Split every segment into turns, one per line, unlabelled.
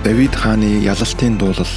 Давид хааны ялалтын дуулал.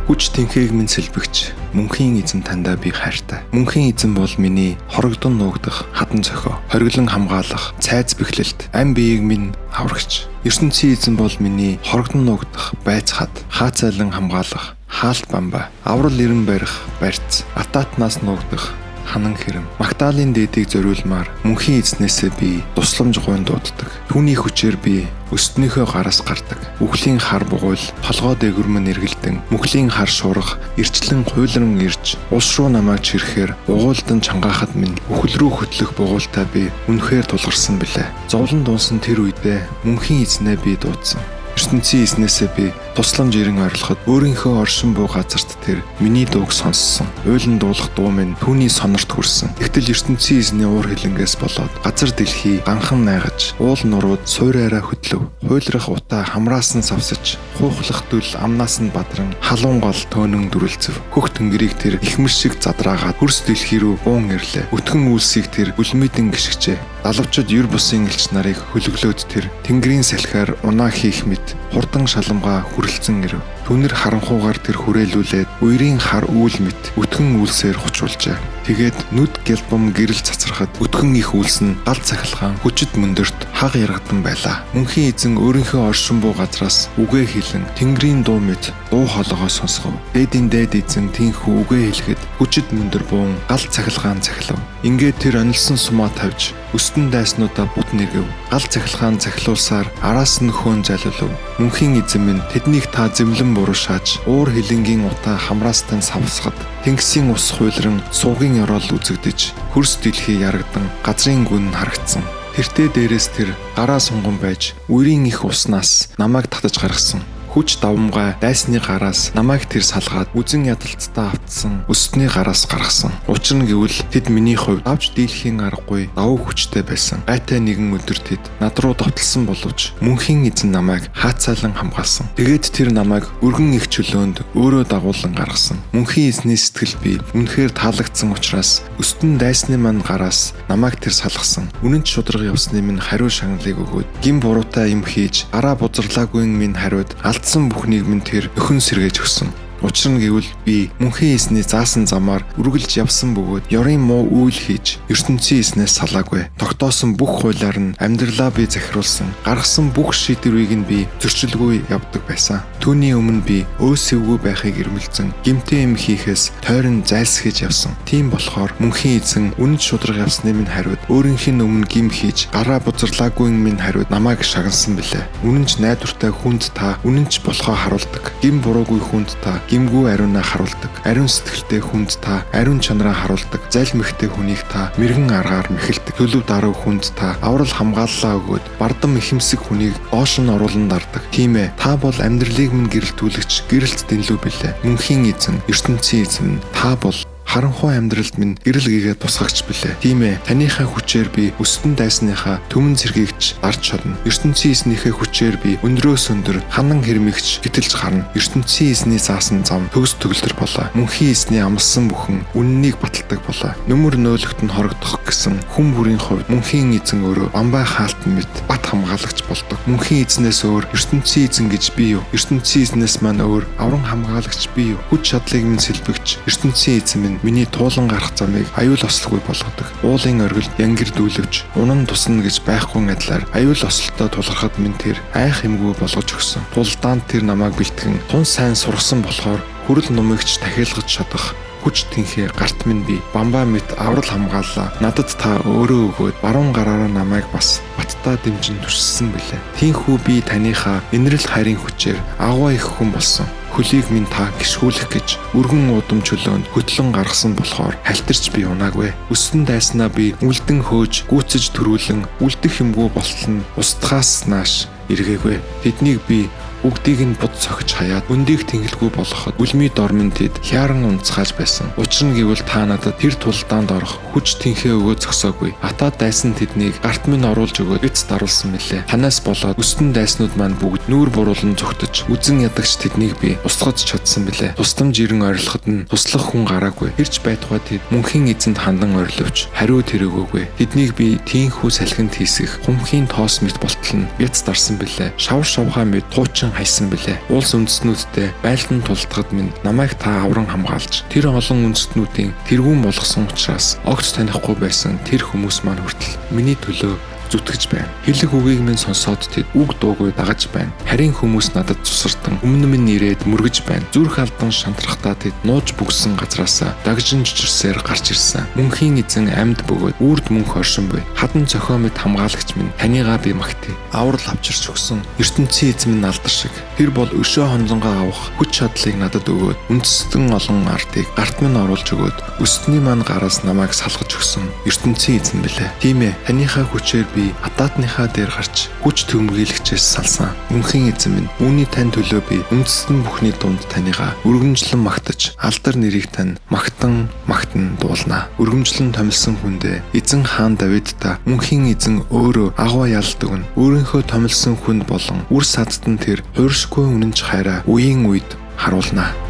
Хүч тэнхийг минь сэлбэгч, мөнхийн эзэн тандаа би хайртай. Мөнхийн эзэн бол миний хорогдон нуугдах хадан цохио, хориглон хамгаалах, цайз бэхлэлт, ам биеийг минь аврагч. ертөнцийн эзэн бол миний хорогдон нуугдах байц хад, хаацайлан хамгаалах, хаалт бамбай, аврал ирэн барих барьц, атаатнаас нуугдах ханан хэрэм. Магдалины дээдийг зориулмаар мөнхийн эзнээсээ би тусламж гуйн дууддаг. Түүний хүчээр би өстнийхөө гараас гардаг. Үхлийн хар бугуйл, толгой дээгүрмэн эргэлдэн, мөхлийн хар шуурга, ирчлэн хуйлран ирж, улс руу намайг чирхээр, угуулдан чангаахад минь үхэл рүү хөтлөх бугуйлтаа би үнэхээр тулгарсан билээ. Зовлон дуунсан тэр үедээ мөнхийн эзнээ би дуудсан. ертөнцийн эзнээсээ би тусламж ирэн орилоход өөрийнхөө оршин буу газарт тэр миний дууг сонссон. Уйлан дуулах дуу минь түүний сонорт хүрсэн. Тэгтэл ертөнцийн эзний уур хилэнгээс болоод газар дэлхий ганхан найгаж, уул нурууд суураараа хөдлөв. Хуйлрах утаа хамраас нь савсаж, хуухлах дүл амнаас нь бадран, халуун гол төөнөн дүрэлцэв. Хөх тэнгэрийг тэр ихмэр шиг задраагаад хөрс дэлхий рүү буун ирлээ. Өтгөн үлсийг тэр бүлмидэн гიშгчээ. Далавчид юр бусын элч нарыг хөлөглөөд тэр тэнгэрийн салхиар унаа хийх мэт хурдан шаламгаа хүрэлцэн ирэв. Түнэр харанхуугаар тэр хүрээлүүлээд үерийн хар үүл мэт өтгөн үлсээр хучруулжээ. Тэгээд нүд гэлбом гэрэл цацрахад өтгөн их үлс нь гал цахилгаан хүчит мөндөрт хаг яргадан байлаа. Мөнхийн эзэн өөрийнхөө оршин буу газраас үгээ хэлэн тэнгэрийн дуу мэт дуу хоолойгоо сонсгов. Дээдийн дээд эзэн тийхүү үгээ хэлэхэд хүчит мөндөр буун гал цахилгаан цахилав. Ингээд тэр онилсон сумаа тавьж өстөн дайснуудаа бут нэргэв. Гал цахилгаан цахилуулсаар араас нь хөөн залилав. Мөнхийн эзэн минь тэднийг та зэмлэн буруушааж уур хилэнгийн утаа хамраастай савсгад тэнгисийн ус хуйлран суугийн орол үзэгдэж хөрс дэлхий ярагдан газрын гүн харагдсан. Тэртээ дээрээс тэр гараа сунган байж үерийн их уснаас намайг татаж гаргасан. Хүч давмгай дайсны гараас намайг тэр салгаад үзэн ядалттай автсан өстний гараас гаргасан. Учир нь гэвэл тэд миний хувьд авч дийлхийн аргагүй давуу хүчтэй байсан. Гайтай нэгэн өдөр тэд над руу довтлсон боловч мөнхийн эзэн намайг хаацайлан хамгаалсан. Тэгээд тэр намайг өргөн их чөлөөнд өөрөө дагуулan гаргасан. Мөнхийн эзний сэтгэл би үнэхээр таалагдсан учраас өстөн дайсны мань гараас намайг тэр салгасан. Үнэн ч шударга явсны минь хариу шагналыг өгөөд гин буруутай юм хийж араа бузарлаагүй минь хариуд алдсан бүхнийг минь тэр өхөн сэргээж өгсөн. Учир нь гэвэл би мөнхийн эзний заасан замаар үргэлж явсан бөгөөд ёрын муу үйл хийж ертөнцийн эзнээс салаагүй. Тогтоосон бүх хуулиар нь амьдралаа би захируулсан. Гаргасан бүх шийдвэрийг нь би зөрчилгүй явдаг байсан. Түүний өмнө би өөсөвгүй байхыг эрмэлзэн гэмтээ юм хийхээс тойрон зайлсхийж явсан. Тийм болохоор мөнхийн эзэн үнэн шударга явсны минь хариуд өөрийнх нь өмнө гим хийж гараа бузарлаагүй минь хариуд намайг шагансан билээ. Үнэн ч найдвартай хүнд та үнэн ч болохоо харуулдаг. Гим буруугүй хүнд та гимгүү ариунаа харуулдаг. Ариун сэтгэлтэй хүнд та ариун чанараа харуулдаг. Залмихтэй хүнийг та мэрэгэн аргаар мэхэлдэг. Төлөв даруй хүнд та аврал хамгааллаа өгөөд бардам ихэмсэг хүнийг доош нь оруулан дардаг. Тийм ээ, та бол амьдралыг минь гэрэлтүүлэгч, гэрэлт дэнлүү билээ. Мөнхийн эзэн, ертөнцийн эзэн, та бол харанхуй амьдралд минь гэрэл гээгээд тусгагч билээ. Тийм ээ, таныхаа хүчээр би өстөн дайсныхаа төмөн цэргийгч дарж чадна. ертөнцийн эзнийхээ хүчээр би өндрөөс өндөр ханан хэрмэгч гитэлж гарна. ертөнцийн эзний заасан зам төгс төгөлдөр болоо. Мөнхийн эзний амлсан бүхэн үннийг баталдаг болоо. Нүмер нөөлөгт нь хорогдох гэсэн хүн бүрийн хувьд мөнхийн эзэн өөрөө бамбай хаалтан мэт бат хамгаалагч болдог. Мөнхийн эзнээс өөр ертөнцийн эзэн гэж би юу? ертөнцийн эзнээс маань өөр авран хамгаалагч би юу? Хүч чадлыг минь сэлбэгч ертөнцийн эзэн минь миний туулан гарах замыг аюул ослоггүй болгодог. Уулын оргилд янгир дүүлвч унан тусна гэж байхгүй адилаар аюул ослолтой тулгархад минь тэр айх юмгүй болгож өгсөн. Тулдаанд тэр намайг бэлтгэн тун сайн сургасан болохоор хүрэл нумыгч тахилгаж чадах хүч тэнхээ гарт минь би бамбай мэт аврал хамгааллаа. Надад та өөрөө өгөөд баруун гараараа намайг бас баттай дэмжин туршсан билээ. Тийхүү би таныхаа инрэл хайрын хүчээр агуу их хүн болсон. Хөлийг минь та гიშгүүлэх гэж өргөн удам чөлөөнд хөтлөн гаргасан болохоор халтарч би унаагүй. Өстөн дайснаа би үлдэн хөөж гүйцэж төрүүлэн үлдэх юмгүй болтол нь устгаас нааш эргээгүй. Тэднийг би бүгдийг нь бод цогч хаяад өндийг тэнгэлгүй болгоход үлмий дормын тэд хяаран унцгааж байсан. Учир нь гэвэл та надад тэр тулдаанд орох хүч тэнхээ өгөө зогсоогүй. Атаад дайсан тэднийг гарт минь оруулж өгөөд эц даруулсан мэлээ. Танаас болоод өстөн дайснууд маань бүгд нүүр буруулан зүгтэж үзэн ядагч тэднийг би устгаж чадсан билээ. Тусламж ирэн орилоход нь туслах хүн гараагүй. Хэрч байтугай тэд мөнхийн эзэнд хандан ориловч хариу тэрэгөөгүй. Тэднийг би тийхүү салхинд хийсэх хумхийн тоос мэт болтол нь бяц дарсан хайсан билээ. Шавар шавхаа мэд хуучин хайсан билээ. Улс үндэстнүүдтэй байлдан тулдгад минь намайг та авран хамгаалж тэр олон үндэстнүүдийн тэргүүн болгосон учраас огт танихгүй байсан тэр хүмүүс маань хүртэл миний төлөө зүтгэж байна. Хэлэг үгийг минь сонсоод тэд үг дуугүй дагаж байна. Харин хүмүүс надад цусартан өмнө минь ирээд мөргөж байна. Зүрх алдан шантрахтаа тэд нууж бүгсэн газраасаа дагжин чичирсээр гарч ирсэн. Мөнхийн эзэн амьд бөгөөд үрд мөнх оршин буй. Хадан цохио мэд хамгаалагч минь танийгаа би магтъя. Аврал авчирч өгсөн ертөнцийн эзэн минь алдар шиг. Тэр бол өшөө хонзонгоо авах хүч чадлыг надад өгөөд үндэстэн олон артыг гарт минь оруулж өгөөд өстний маань гараас намайг салгаж өгсөн ертөнцийн эзэн билээ. Тийм ээ, танийхаа хүчээр би атаатныхаа дээр гарч хүч төмгийлэгчээс салсан. Мөнхийн эзэн минь, үүний тань төлөө би үндэстэн бүхний дунд танийгаа өргөмжлөн магтаж, алдар нэрийг тань магтан дуулнаа. Өргөмжлөн томилсон хүндээ эзэн хаан Давидта мөнхийн эзэн өөрөө агуу ялалт өгнө. Өөрийнхөө томилсон хүнд болон үр садтан тэр хууршгүй үнэнч хайраа үеийн үед харуулнаа.